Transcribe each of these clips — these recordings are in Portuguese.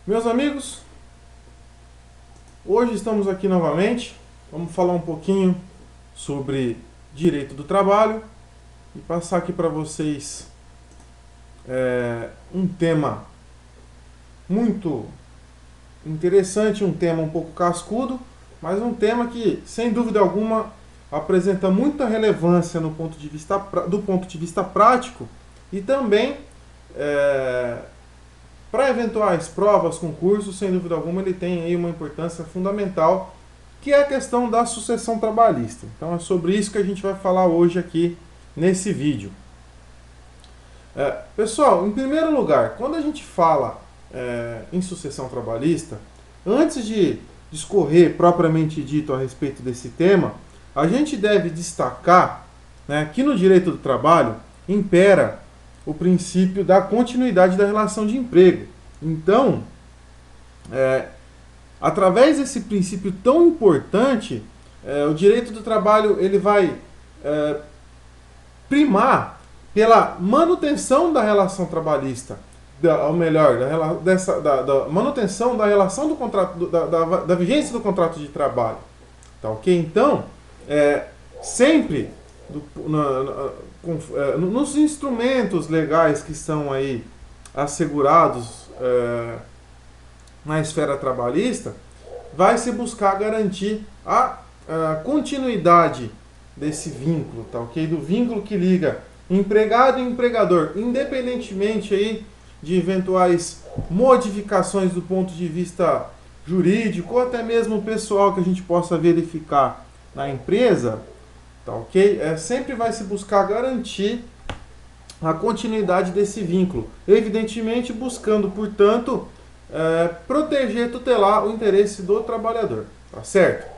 Meus amigos, hoje estamos aqui novamente. Vamos falar um pouquinho sobre direito do trabalho e passar aqui para vocês um tema muito interessante, um tema um pouco cascudo, mas um tema que, sem dúvida alguma, apresenta muita relevância no ponto de vista, do ponto de vista prático e também para eventuais provas, concursos, sem dúvida alguma, ele tem aí uma importância fundamental, que é a questão da sucessão trabalhista. Então é sobre isso que a gente vai falar hoje aqui nesse vídeo. Pessoal, em primeiro lugar, quando a gente fala em sucessão trabalhista, antes de discorrer propriamente dito a respeito desse tema, a gente deve destacar, né, que no direito do trabalho impera o princípio da continuidade da relação de emprego. Então, através desse princípio tão importante, o direito do trabalho ele vai primar pela manutenção da relação trabalhista, ou melhor, da manutenção da relação do contrato, da vigência do contrato de trabalho. Tá ok? Então, sempre nos instrumentos legais que são aí assegurados na esfera trabalhista, vai se buscar garantir a continuidade desse vínculo, tá ok? Do vínculo que liga empregado e empregador, independentemente aí de eventuais modificações do ponto de vista jurídico ou até mesmo pessoal que a gente possa verificar na empresa, tá ok? Sempre vai se buscar garantir a continuidade desse vínculo, evidentemente buscando, portanto, proteger, tutelar o interesse do trabalhador, tá certo?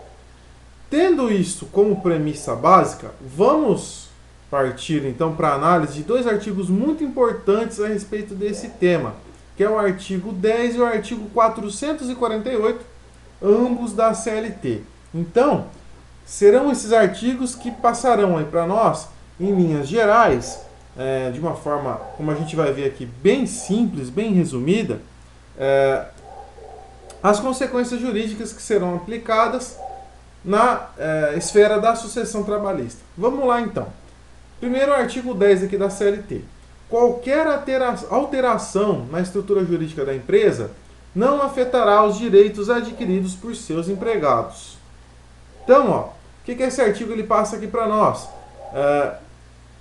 Tendo isso como premissa básica, vamos partir então para a análise de dois artigos muito importantes a respeito desse tema, que é o artigo 10 e o artigo 448, ambos da CLT. Então, serão esses artigos que passarão aí para nós, em linhas gerais, de uma forma, como a gente vai ver aqui, bem simples, bem resumida, as consequências jurídicas que serão aplicadas na esfera da sucessão trabalhista. Vamos lá então. Primeiro, o artigo 10 aqui da CLT. Qualquer alteração na estrutura jurídica da empresa não afetará os direitos adquiridos por seus empregados. Então, o que esse artigo ele passa aqui para nós?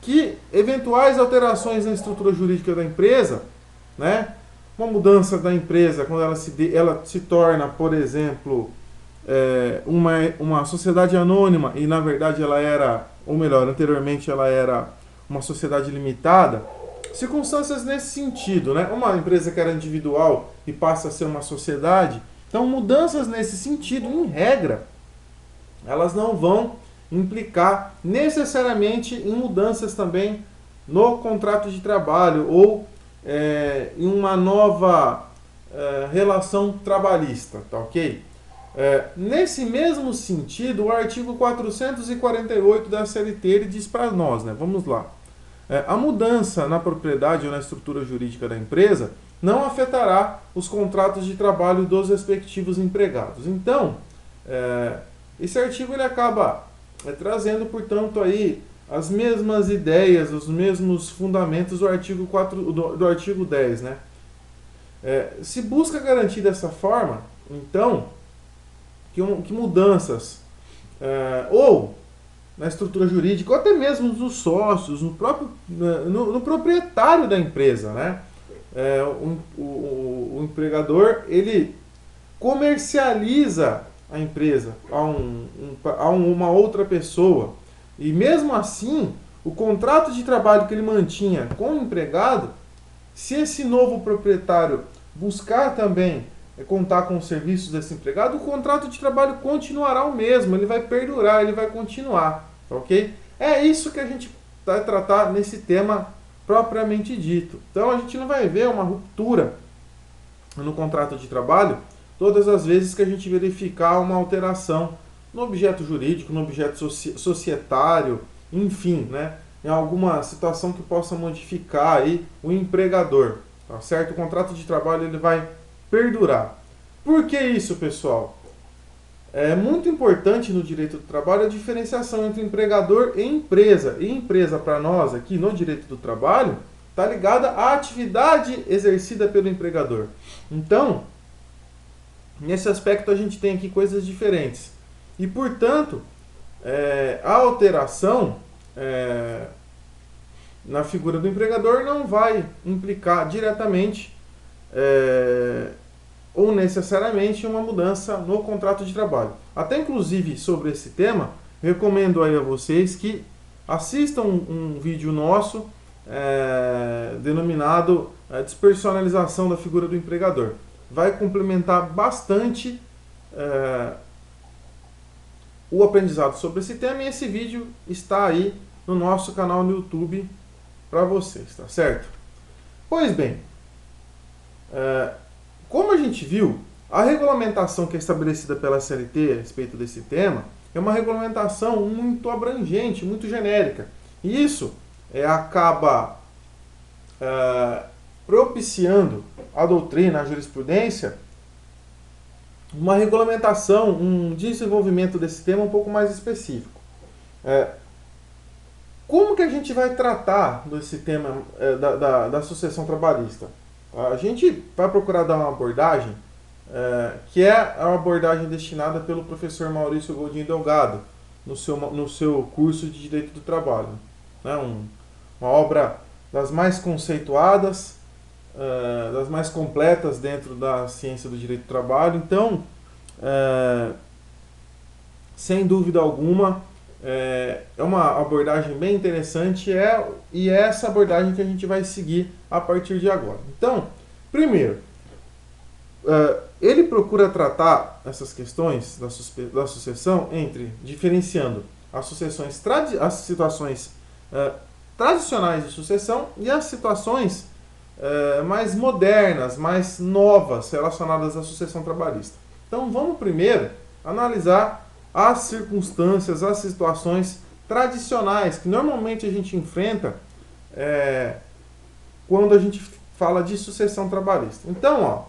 Que eventuais alterações na estrutura jurídica da empresa, né, uma mudança da empresa, quando ela se torna, por exemplo, uma sociedade anônima e na verdade ela era, ou melhor, anteriormente ela era uma sociedade limitada, circunstâncias nesse sentido, né? Uma empresa que era individual e passa a ser uma sociedade, então mudanças nesse sentido, em regra, elas não vão implicar necessariamente em mudanças também no contrato de trabalho ou em uma nova relação trabalhista, tá ok? Nesse mesmo sentido, o artigo 448 da CLT ele diz para nós, né? Vamos lá. A mudança na propriedade ou na estrutura jurídica da empresa não afetará os contratos de trabalho dos respectivos empregados. Então, esse artigo ele acaba trazendo, portanto, aí as mesmas ideias, os mesmos fundamentos do artigo 10, né? Se busca garantir dessa forma, então, que mudanças ou na estrutura jurídica, ou até mesmo nos sócios, no proprietário da empresa, né? O empregador ele comercializa a empresa a uma outra pessoa e mesmo assim o contrato de trabalho que ele mantinha com o empregado, se esse novo proprietário buscar também contar com os serviços desse empregado, o contrato de trabalho continuará o mesmo, ele vai perdurar, ele vai continuar, ok? É isso que a gente vai tratar nesse tema propriamente dito. Então a gente não vai ver uma ruptura no contrato de trabalho todas as vezes que a gente verificar uma alteração no objeto jurídico, no objeto societário, enfim, né? Em alguma situação que possa modificar aí o empregador, tá certo? O contrato de trabalho ele vai perdurar. Por que isso, pessoal? É muito importante no direito do trabalho a diferenciação entre empregador e empresa. E empresa, para nós aqui no direito do trabalho, está ligada à atividade exercida pelo empregador. Então, nesse aspecto a gente tem aqui coisas diferentes. E, portanto, a alteração na figura do empregador não vai implicar diretamente ou necessariamente uma mudança no contrato de trabalho. Até inclusive sobre esse tema, recomendo aí a vocês que assistam um vídeo nosso denominado Despersonalização da figura do empregador. Vai complementar bastante o aprendizado sobre esse tema, e esse vídeo está aí no nosso canal no YouTube para vocês, tá certo? Pois bem, como a gente viu, a regulamentação que é estabelecida pela CLT a respeito desse tema é uma regulamentação muito abrangente, muito genérica. E isso acaba propiciando a doutrina, a jurisprudência, uma regulamentação, um desenvolvimento desse tema um pouco mais específico. Como que a gente vai tratar desse tema da sucessão trabalhista? A gente vai procurar dar uma abordagem que é a abordagem destinada pelo professor Maurício Godinho Delgado no seu curso de Direito do Trabalho. Uma obra das mais conceituadas, das mais completas dentro da ciência do direito do trabalho. Então, sem dúvida alguma, é uma abordagem bem interessante e é essa abordagem que a gente vai seguir a partir de agora. Então, primeiro, ele procura tratar essas questões da sucessão diferenciando as situações tradicionais de sucessão e as situações mais modernas, mais novas relacionadas à sucessão trabalhista. Então vamos primeiro analisar as circunstâncias, as situações tradicionais que normalmente a gente enfrenta quando a gente fala de sucessão trabalhista. Então,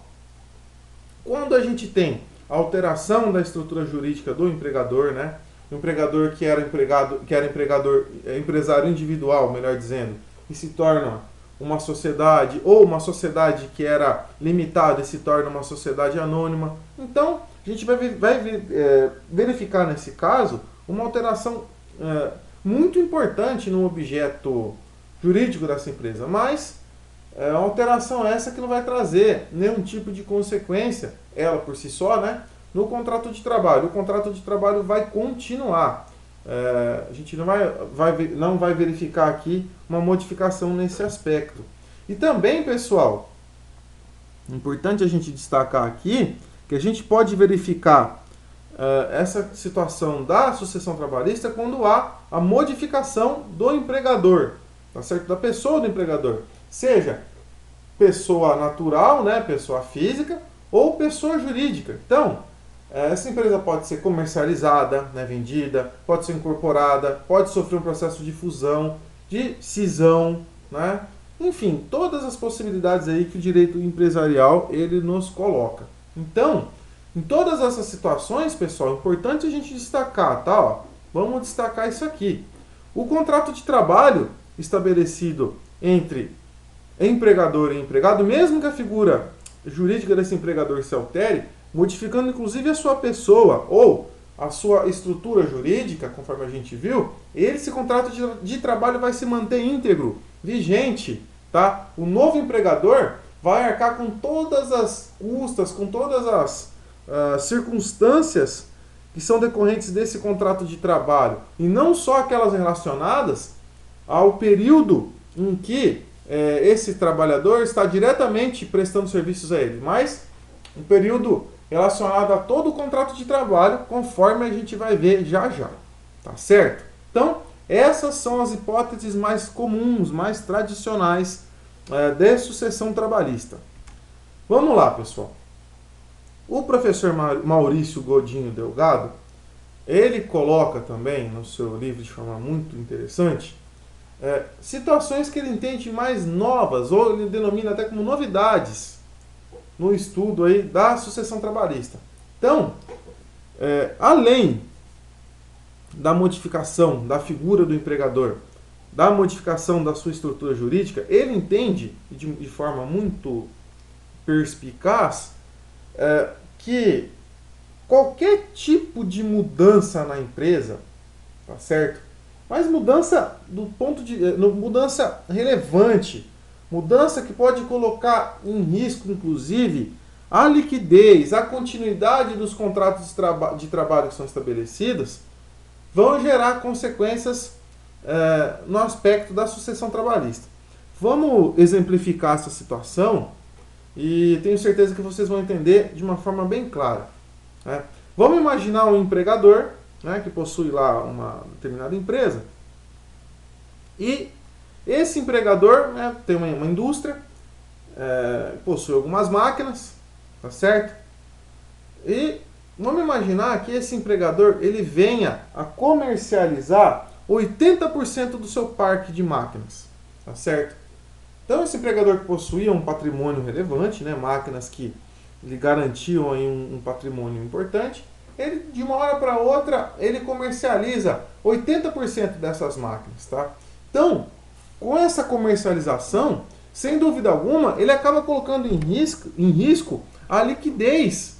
quando a gente tem a alteração da estrutura jurídica do empregador, né? O empregador que era empresário individual, melhor dizendo, e se torna uma sociedade, ou uma sociedade que era limitada e se torna uma sociedade anônima. Então, a gente vai verificar nesse caso uma alteração muito importante no objeto jurídico dessa empresa, mas uma alteração essa que não vai trazer nenhum tipo de consequência, ela por si só, né, no contrato de trabalho. O contrato de trabalho vai continuar. A gente não vai verificar aqui uma modificação nesse aspecto. E também, pessoal, é importante a gente destacar aqui que a gente pode verificar essa situação da sucessão trabalhista quando há a modificação do empregador, tá certo? Da pessoa do empregador, seja pessoa natural, né, pessoa física, ou pessoa jurídica. Então, essa empresa pode ser comercializada, né, vendida, pode ser incorporada, pode sofrer um processo de fusão, de cisão, né? Enfim, todas as possibilidades aí que o direito empresarial ele nos coloca. Então, em todas essas situações, pessoal, é importante a gente destacar, tá? Vamos destacar isso aqui. O contrato de trabalho estabelecido entre empregador e empregado, mesmo que a figura jurídica desse empregador se altere, modificando inclusive a sua pessoa ou a sua estrutura jurídica, conforme a gente viu, esse contrato de trabalho vai se manter íntegro, vigente, tá? O novo empregador vai arcar com todas as custas, com todas as circunstâncias que são decorrentes desse contrato de trabalho, e não só aquelas relacionadas ao período em que esse trabalhador está diretamente prestando serviços a ele, mas um período relacionado a todo o contrato de trabalho, conforme a gente vai ver já já, tá certo? Então, essas são as hipóteses mais comuns, mais tradicionais de sucessão trabalhista. Vamos lá, pessoal. O professor Maurício Godinho Delgado, ele coloca também no seu livro de forma muito interessante situações que ele entende mais novas, ou ele denomina até como novidades no estudo aí da sucessão trabalhista. Então, além da modificação da figura do empregador, da modificação da sua estrutura jurídica, ele entende de forma muito perspicaz que qualquer tipo de mudança na empresa, tá certo? Mas mudança do ponto de mudança relevante, mudança que pode colocar em risco, inclusive, a liquidez, a continuidade dos contratos de trabalho que são estabelecidos, vão gerar consequências no aspecto da sucessão trabalhista. Vamos exemplificar essa situação e tenho certeza que vocês vão entender de uma forma bem clara. Né? Vamos imaginar um empregador, né, que possui lá uma determinada empresa, e esse empregador, né, tem uma indústria, possui algumas máquinas, tá certo? E vamos imaginar que esse empregador ele venha a comercializar 80% do seu parque de máquinas, tá certo? Então esse empregador que possuía um patrimônio relevante, né, máquinas que lhe garantiam aí um patrimônio importante, ele de uma hora para outra ele comercializa 80% dessas máquinas, tá? Então, com essa comercialização, sem dúvida alguma, ele acaba colocando em risco a liquidez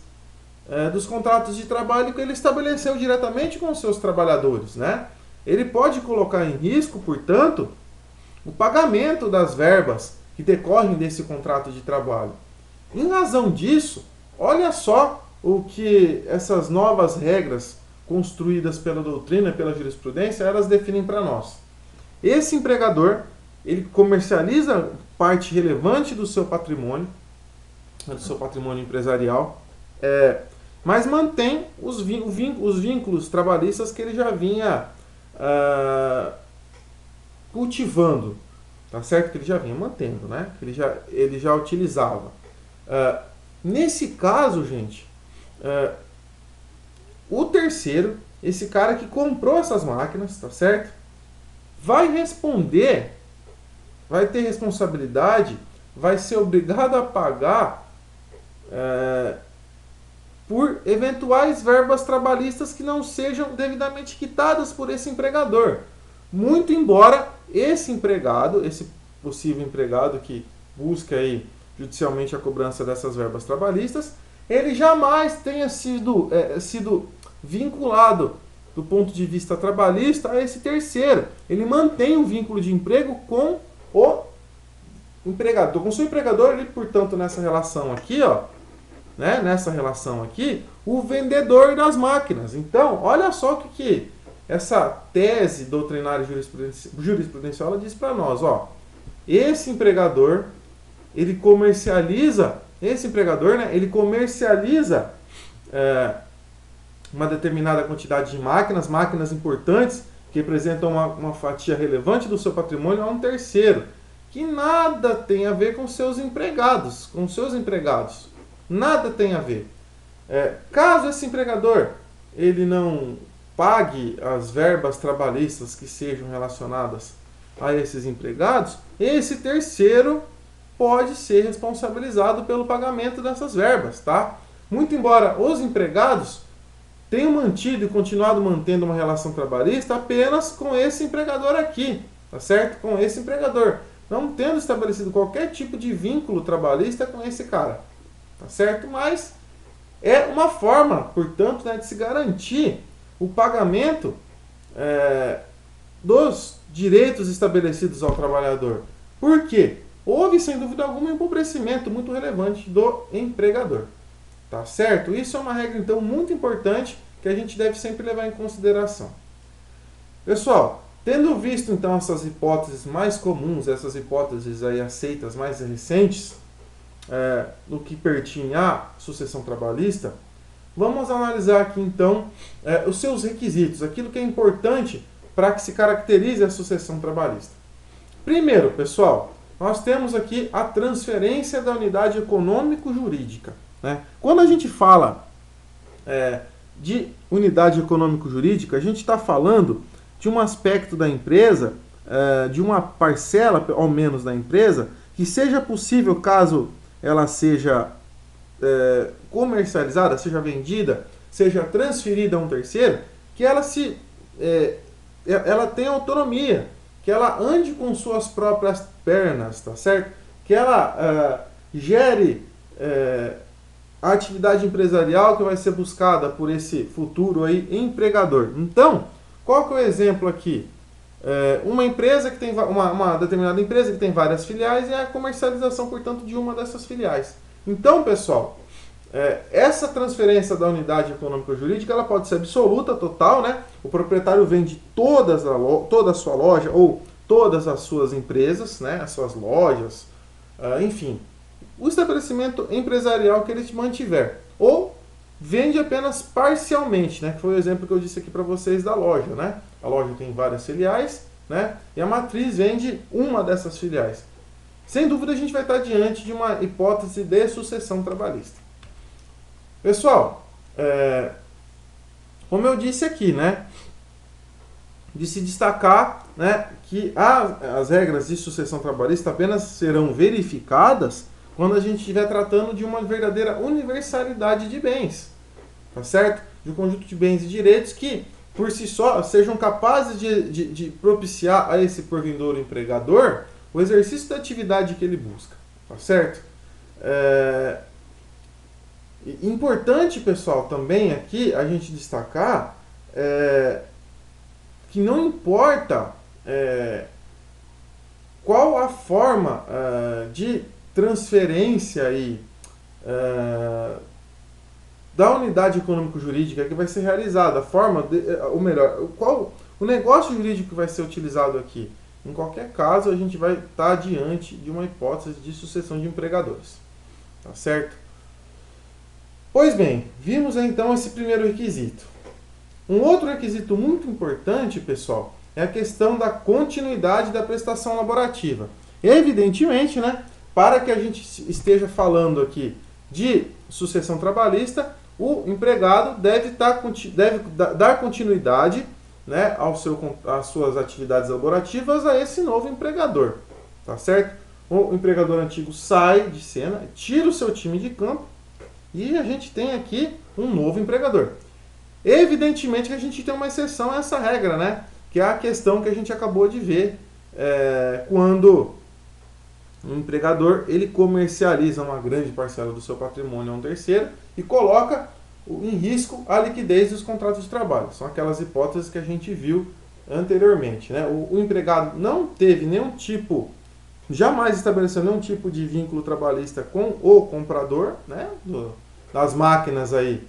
dos contratos de trabalho que ele estabeleceu diretamente com os seus trabalhadores, né? Ele pode colocar em risco, portanto, o pagamento das verbas que decorrem desse contrato de trabalho. Em razão disso, olha só o que essas novas regras construídas pela doutrina e pela jurisprudência, elas definem para nós. Esse empregador, ele comercializa parte relevante do seu patrimônio empresarial, mas mantém os vínculos trabalhistas que ele já vinha cultivando, tá certo? Que ele já vinha mantendo, né? Que ele já utilizava. Nesse caso, gente, o terceiro, esse cara que comprou essas máquinas, tá certo? Vai responder, vai ter responsabilidade, vai ser obrigado a pagar por eventuais verbas trabalhistas que não sejam devidamente quitadas por esse empregador. Muito embora esse empregado, esse possível empregado que busca aí judicialmente a cobrança dessas verbas trabalhistas, ele jamais tenha sido vinculado do ponto de vista trabalhista a esse terceiro. Ele mantém um vínculo de emprego com o empregador. Com o seu empregador, ele, portanto, nessa relação aqui, ó, né, nessa relação aqui, o vendedor das máquinas. Então, olha só o que essa tese doutrinária jurisprudencial ela diz para nós, ó. Esse empregador, ele comercializa, ele comercializa uma determinada quantidade de máquinas importantes, que representam uma fatia relevante do seu patrimônio, a um terceiro, que nada tem a ver com seus empregados, Nada tem a ver. Caso esse empregador ele não pague as verbas trabalhistas que sejam relacionadas a esses empregados, esse terceiro pode ser responsabilizado pelo pagamento dessas verbas, tá? Muito embora os empregados tenham mantido e continuado mantendo uma relação trabalhista apenas com esse empregador aqui, tá certo? Com esse empregador, não tendo estabelecido qualquer tipo de vínculo trabalhista com esse cara, tá certo? Mas é uma forma, portanto, né, de se garantir o pagamento dos direitos estabelecidos ao trabalhador. Por quê? Houve, sem dúvida alguma, um empobrecimento muito relevante do empregador. Tá certo? Isso é uma regra, então, muito importante que a gente deve sempre levar em consideração. Pessoal, tendo visto, então, essas hipóteses mais comuns, essas hipóteses aí aceitas mais recentes, no que pertinha à sucessão trabalhista, vamos analisar aqui, então, os seus requisitos, aquilo que é importante para que se caracterize a sucessão trabalhista. Primeiro, pessoal, nós temos aqui a transferência da unidade econômico-jurídica, né? Quando a gente fala de unidade econômico-jurídica, a gente está falando de um aspecto da empresa, de uma parcela, ao menos, da empresa, que seja possível, caso ela seja comercializada, seja vendida, seja transferida a um terceiro, que ela ela tenha autonomia, que ela ande com suas próprias pernas, tá certo? Que ela gere a atividade empresarial que vai ser buscada por esse futuro aí empregador. Então, qual que é o exemplo aqui? Uma empresa que tem uma determinada empresa que tem várias filiais e a comercialização, portanto, de uma dessas filiais. Então, pessoal, essa transferência da unidade econômico-jurídica ela pode ser absoluta, total, né? O proprietário vende toda a sua loja ou todas as suas empresas, né? As suas lojas, enfim, o estabelecimento empresarial que ele mantiver. Ou vende apenas parcialmente, né? Que foi o exemplo que eu disse aqui para vocês da loja, né? A loja tem várias filiais, né? E a matriz vende uma dessas filiais. Sem dúvida a gente vai estar diante de uma hipótese de sucessão trabalhista. Pessoal, como eu disse aqui, né? De se destacar, né, que as regras de sucessão trabalhista apenas serão verificadas quando a gente estiver tratando de uma verdadeira universalidade de bens, tá certo? De um conjunto de bens e direitos que, por si só, sejam capazes de propiciar a esse provedor empregador o exercício da atividade que ele busca, tá certo? Importante, pessoal, também aqui a gente destacar que não importa qual a forma de transferência aí, da unidade econômico-jurídica que vai ser realizada, a forma, ou melhor, qual o negócio jurídico que vai ser utilizado aqui. Em qualquer caso, a gente vai estar diante de uma hipótese de sucessão de empregadores. Tá certo? Pois bem, vimos então esse primeiro requisito. Um outro requisito muito importante, pessoal, é a questão da continuidade da prestação laborativa. Evidentemente, né, para que a gente esteja falando aqui de sucessão trabalhista, o empregado deve dar continuidade, né, às suas atividades laborativas a esse novo empregador. Tá certo? O empregador antigo sai de cena, tira o seu time de campo e a gente tem aqui um novo empregador. Evidentemente que a gente tem uma exceção a essa regra, né? Que é a questão que a gente acabou de ver quando o empregador ele comercializa uma grande parcela do seu patrimônio a um terceiro e coloca em risco a liquidez dos contratos de trabalho. São aquelas hipóteses que a gente viu anteriormente, né? O empregado não teve nenhum tipo, jamais estabeleceu nenhum tipo de vínculo trabalhista com o comprador, né? Das máquinas aí,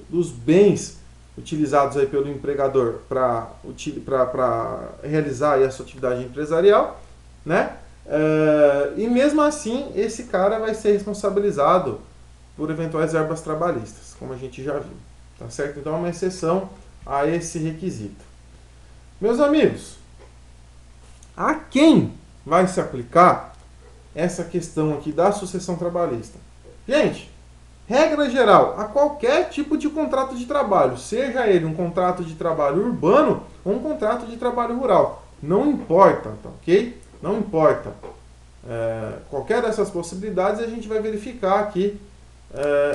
dos bens utilizados aí pelo empregador para realizar aí a sua atividade empresarial, né? E mesmo assim, esse cara vai ser responsabilizado por eventuais verbas trabalhistas, como a gente já viu, tá certo? Então é uma exceção a esse requisito. Meus amigos, a quem vai se aplicar essa questão aqui da sucessão trabalhista? Gente, regra geral, a qualquer tipo de contrato de trabalho, seja ele um contrato de trabalho urbano ou um contrato de trabalho rural. Não importa, tá ok? Não importa. Qualquer dessas possibilidades a gente vai verificar aqui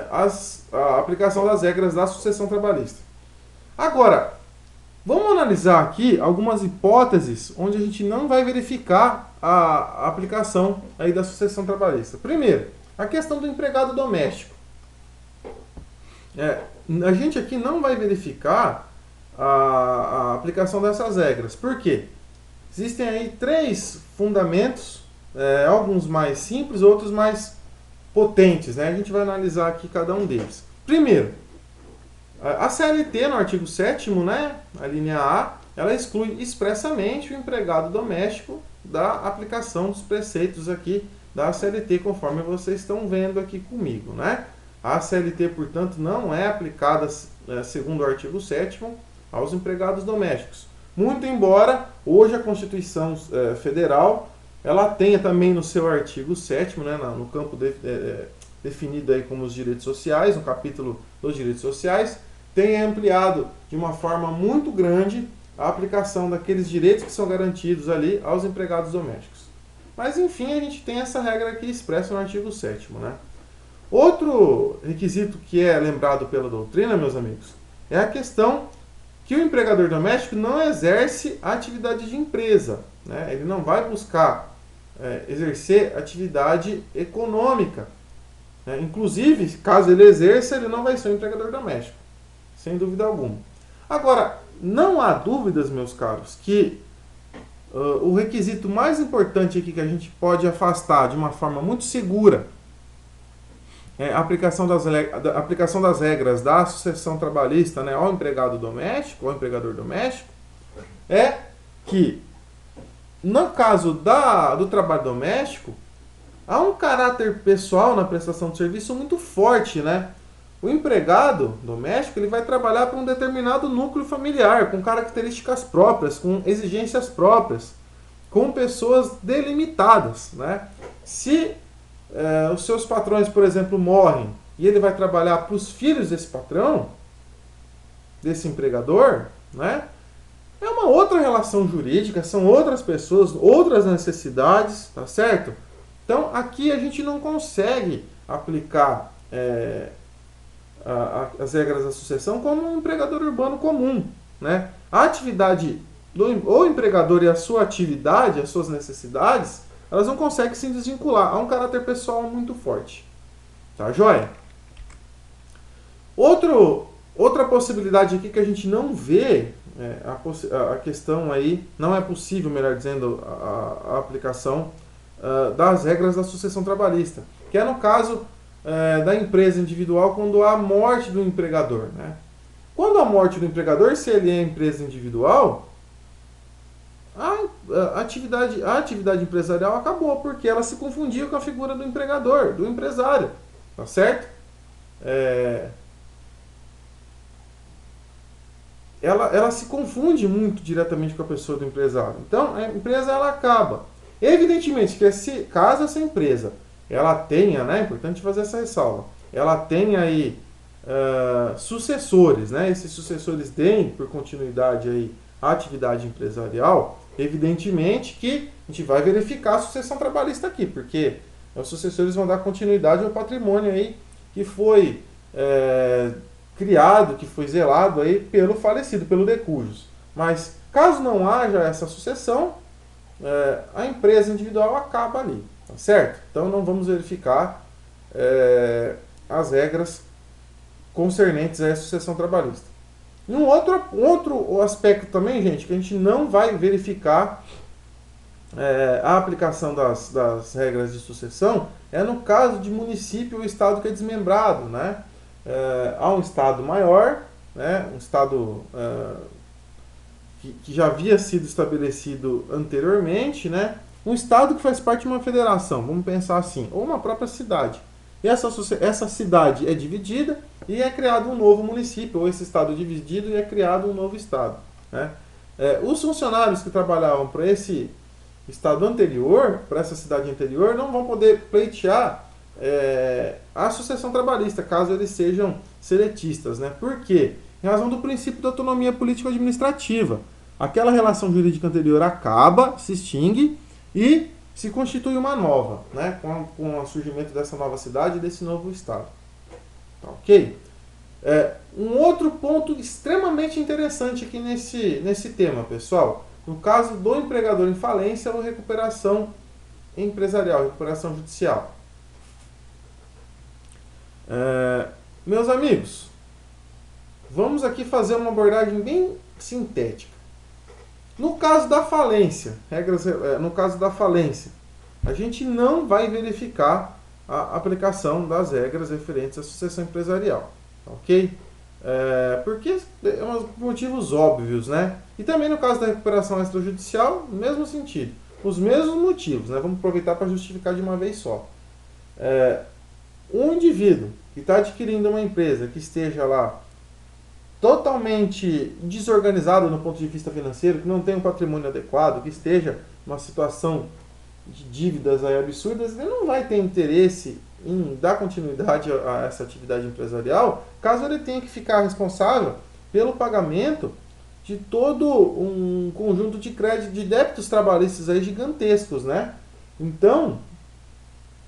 a aplicação das regras da sucessão trabalhista. Agora, vamos analisar aqui algumas hipóteses onde a gente não vai verificar a aplicação aí da sucessão trabalhista. Primeiro, a questão do empregado doméstico. A gente aqui não vai verificar a aplicação dessas regras. Por quê? Existem aí 3 fundamentos, alguns mais simples, outros mais potentes, né? A gente vai analisar aqui cada um deles. Primeiro, a CLT, no artigo 7º, né, a linha A, ela exclui expressamente o empregado doméstico da aplicação dos preceitos aqui da CLT, conforme vocês estão vendo aqui comigo, né? A CLT, portanto, não é aplicada, segundo o artigo 7º, aos empregados domésticos. Muito embora hoje a Constituição Federal ela tenha também no seu artigo 7º, né, no campo definido aí como os direitos sociais, no capítulo dos direitos sociais, tenha ampliado de uma forma muito grande a aplicação daqueles direitos que são garantidos ali aos empregados domésticos. Mas enfim, a gente tem essa regra aqui expressa no artigo 7º, né? Outro requisito que é lembrado pela doutrina, meus amigos, é a questão que o empregador doméstico não exerce a atividade de empresa, né? Ele não vai buscar exercer atividade econômica, né? Inclusive, caso ele exerça, ele não vai ser um empregador doméstico, sem dúvida alguma. Agora, não há dúvidas, meus caros, que o requisito mais importante aqui que a gente pode afastar de uma forma muito segura a aplicação das regras da sucessão trabalhista, né, ao empregado doméstico, ao empregador doméstico, é que, no caso do trabalho doméstico, há um caráter pessoal na prestação de serviço muito forte, né? O empregado doméstico ele vai trabalhar para um determinado núcleo familiar, com características próprias, com exigências próprias, com pessoas delimitadas, né? Se os seus patrões, por exemplo, morrem e ele vai trabalhar para os filhos desse patrão, desse empregador, né? É uma outra relação jurídica, são outras pessoas, outras necessidades, tá certo? Então, aqui a gente não consegue aplicar as regras da sucessão como um empregador urbano comum, né? A atividade do empregador e a sua atividade, as suas necessidades, elas não conseguem se desvincular. Há um caráter pessoal muito forte. Tá, joia? Outra possibilidade aqui que a gente não vê, a questão aí, não é possível, melhor dizendo, a aplicação das regras da sucessão trabalhista, que é no caso da empresa individual quando há morte do empregador, né? Quando há morte do empregador, se ele é empresa individual, a atividade empresarial acabou, porque ela se confundia com a figura do empregador, do empresário, tá certo? Ela se confunde muito diretamente com a pessoa do empresário. Então, a empresa ela acaba. Evidentemente que caso essa empresa ela tenha, né, é importante fazer essa ressalva, ela tenha aí sucessores, né, esses sucessores deem por continuidade aí a atividade empresarial, evidentemente que a gente vai verificar a sucessão trabalhista aqui, porque os sucessores vão dar continuidade ao patrimônio aí que foi criado, que foi zelado aí pelo falecido, pelo de cujus. Mas caso não haja essa sucessão, a empresa individual acaba ali, tá certo? Então não vamos verificar as regras concernentes à sucessão trabalhista. E um outro aspecto também, gente, que a gente não vai verificar a aplicação das regras de sucessão é no caso de município ou estado que é desmembrado, né? Há um estado maior, né? Um estado que já havia sido estabelecido anteriormente, né? Um estado que faz parte de uma federação, vamos pensar assim, ou uma própria cidade. E essa cidade é dividida e é criado um novo município, ou esse estado é dividido e é criado um novo estado, né? Os funcionários que trabalhavam para esse estado anterior, para essa cidade anterior, não vão poder pleitear a sucessão trabalhista, caso eles sejam seletistas, né? Por quê? Em razão do princípio da autonomia político-administrativa. Aquela relação jurídica anterior acaba, se extingue e se constitui uma nova, né? Com o surgimento dessa nova cidade e desse novo estado. Tá, ok? Um outro ponto extremamente interessante aqui nesse tema, pessoal, no caso do empregador em falência ou recuperação empresarial, recuperação judicial. Meus amigos, vamos aqui fazer uma abordagem bem sintética. No caso da falência, no caso da falência, a gente não vai verificar a aplicação das regras referentes à sucessão empresarial, ok? Porque motivos óbvios, né? E também no caso da recuperação extrajudicial, mesmo sentido, os mesmos motivos, né? Vamos aproveitar para justificar de uma vez só. Um indivíduo que está adquirindo uma empresa que esteja lá totalmente desorganizado no ponto de vista financeiro, que não tem um patrimônio adequado, que esteja numa situação de dívidas aí absurdas, ele não vai ter interesse em dar continuidade a essa atividade empresarial, caso ele tenha que ficar responsável pelo pagamento de todo um conjunto de crédito, de débitos trabalhistas aí gigantescos, né? Então,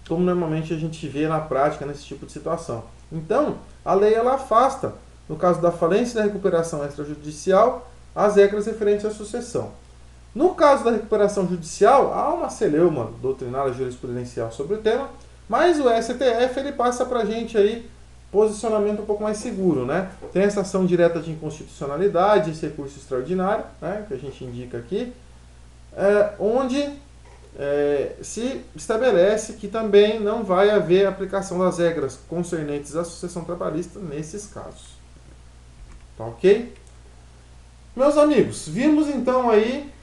como normalmente a gente vê na prática nesse tipo de situação. Então, a lei ela afasta, no caso da falência e da recuperação extrajudicial, as regras referentes à sucessão. No caso da recuperação judicial, há uma celeuma doutrinária jurisprudencial sobre o tema, mas o STF ele passa para a gente aí posicionamento um pouco mais seguro, né? Tem essa ação direta de inconstitucionalidade, esse recurso extraordinário, né, que a gente indica aqui, onde se estabelece que também não vai haver aplicação das regras concernentes à sucessão trabalhista nesses casos. Tá ok? Meus amigos, vimos então aí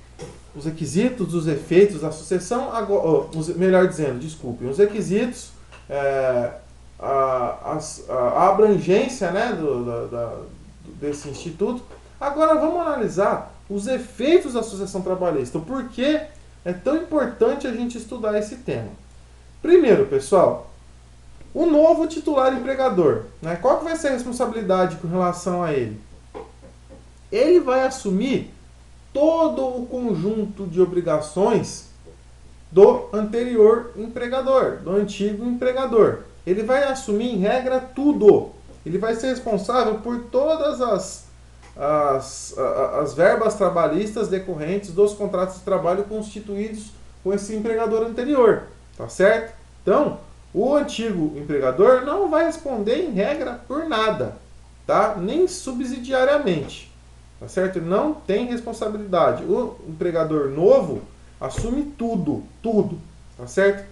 os requisitos, os efeitos da sucessão, melhor dizendo, desculpem, os requisitos, a abrangência, né, desse instituto. Agora vamos analisar os efeitos da sucessão trabalhista, o porquê é tão importante a gente estudar esse tema. Primeiro, pessoal, o novo titular empregador, né, qual que vai ser a responsabilidade com relação a ele? Ele vai assumir todo o conjunto de obrigações do anterior empregador, do antigo empregador. Ele vai assumir, em regra, tudo. Ele vai ser responsável por todas as verbas trabalhistas decorrentes dos contratos de trabalho constituídos com esse empregador anterior. Tá certo? Então, o antigo empregador não vai responder, em regra, por nada. Tá? Nem subsidiariamente. Tá certo? Ele não tem responsabilidade. O empregador novo assume tudo. Tá certo?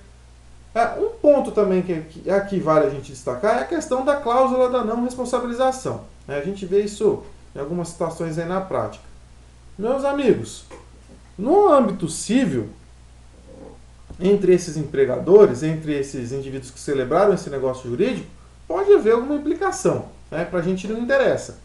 Um ponto também que aqui vale a gente destacar é a questão da cláusula da não responsabilização. A gente vê isso em algumas situações aí na prática. Meus amigos, no âmbito civil, entre esses empregadores, entre esses indivíduos que celebraram esse negócio jurídico, pode haver alguma implicação. Para a gente não interessa.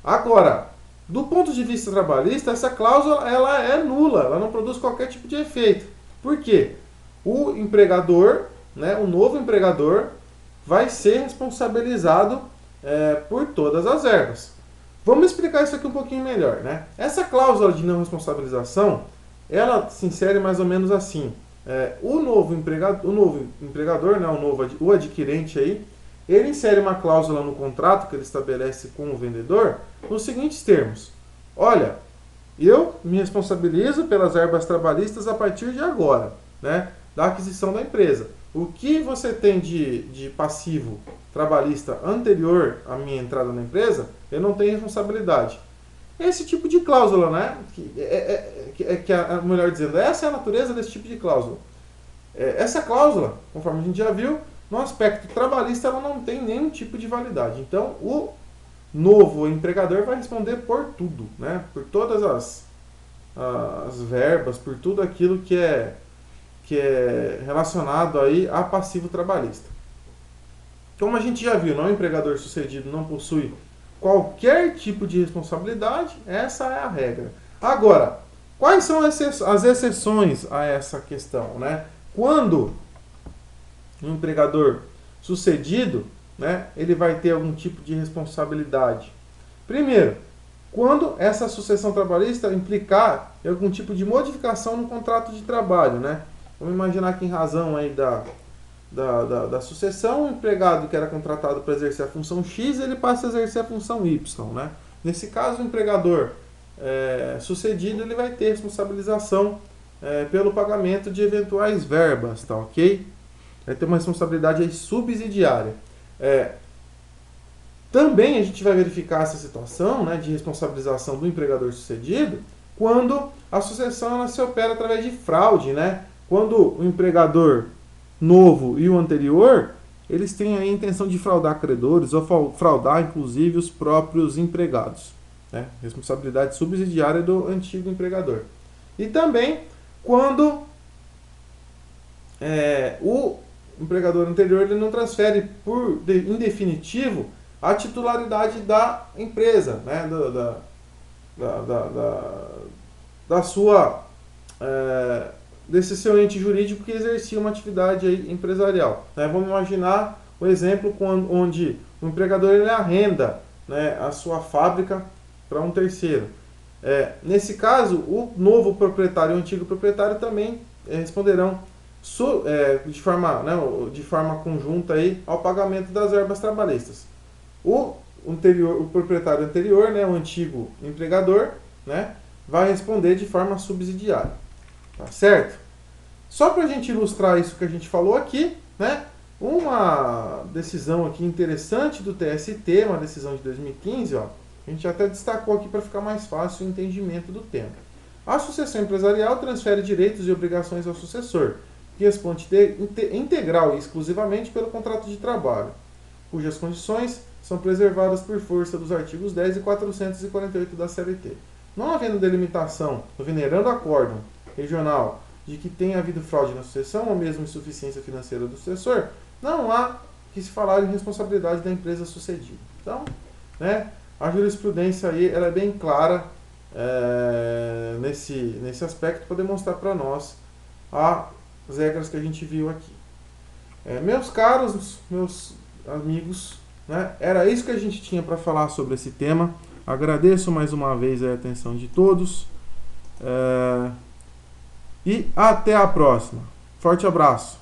Agora, do ponto de vista trabalhista, essa cláusula ela é nula, ela não produz qualquer tipo de efeito. Por quê? O empregador, né, o novo empregador, vai ser responsabilizado por todas as verbas. Vamos explicar isso aqui um pouquinho melhor, né? Essa cláusula de não responsabilização, ela se insere mais ou menos assim. O novo empregador, né, o adquirente aí, ele insere uma cláusula no contrato que ele estabelece com o vendedor nos seguintes termos. Olha, eu me responsabilizo pelas verbas trabalhistas a partir de agora, né, da aquisição da empresa. O que você tem de passivo trabalhista anterior à minha entrada na empresa, eu não tenho responsabilidade. Esse tipo de cláusula, né, melhor dizendo, essa é a natureza desse tipo de cláusula. Essa cláusula, conforme a gente já viu, no aspecto trabalhista ela não tem nenhum tipo de validade. Então, o novo empregador vai responder por tudo, né, por todas as verbas, por tudo aquilo que é relacionado aí a passivo trabalhista. Como a gente já viu, o empregador sucedido não possui qualquer tipo de responsabilidade, essa é a regra. Agora, quais são as exceções a essa questão, né? Quando um empregador sucedido, né, ele vai ter algum tipo de responsabilidade. Primeiro, quando essa sucessão trabalhista implicar em algum tipo de modificação no contrato de trabalho, né? Vamos imaginar que em razão aí da sucessão, o empregado que era contratado para exercer a função X, ele passa a exercer a função Y, né? Nesse caso, o empregador sucedido, ele vai ter responsabilização pelo pagamento de eventuais verbas, tá ok? Vai ter uma responsabilidade aí subsidiária. Também a gente vai verificar essa situação, né, de responsabilização do empregador sucedido quando a sucessão ela se opera através de fraude, né? Quando o empregador novo e o anterior, eles têm a intenção de fraudar credores ou fraudar, inclusive, os próprios empregados. Né? Responsabilidade subsidiária do antigo empregador. E também quando o empregador anterior ele não transfere em definitivo a titularidade da empresa, né? da sua... desse seu ente jurídico que exercia uma atividade aí empresarial. Né? Vamos imaginar o exemplo onde o empregador ele arrenda, né, a sua fábrica para um terceiro. Nesse caso, o novo proprietário e o antigo proprietário também responderão de forma conjunta aí ao pagamento das verbas trabalhistas. O proprietário anterior, né, o antigo empregador, né, vai responder de forma subsidiária. Tá certo? Só para a gente ilustrar isso que a gente falou aqui, né, uma decisão aqui interessante do TST, uma decisão de 2015, ó, a gente até destacou aqui para ficar mais fácil o entendimento do tema. A sucessão empresarial transfere direitos e obrigações ao sucessor, que responde integral e exclusivamente pelo contrato de trabalho, cujas condições são preservadas por força dos artigos 10 e 448 da CLT. Não havendo delimitação no venerando acórdão regional de que tenha havido fraude na sucessão ou mesmo insuficiência financeira do sucessor, não há que se falar em responsabilidade da empresa sucedida. Então, né, a jurisprudência aí ela é bem clara nesse aspecto para demonstrar para nós as regras que a gente viu aqui. Meus caros, meus amigos, né, era isso que a gente tinha para falar sobre esse tema. Agradeço mais uma vez a atenção de todos e até a próxima. Forte abraço!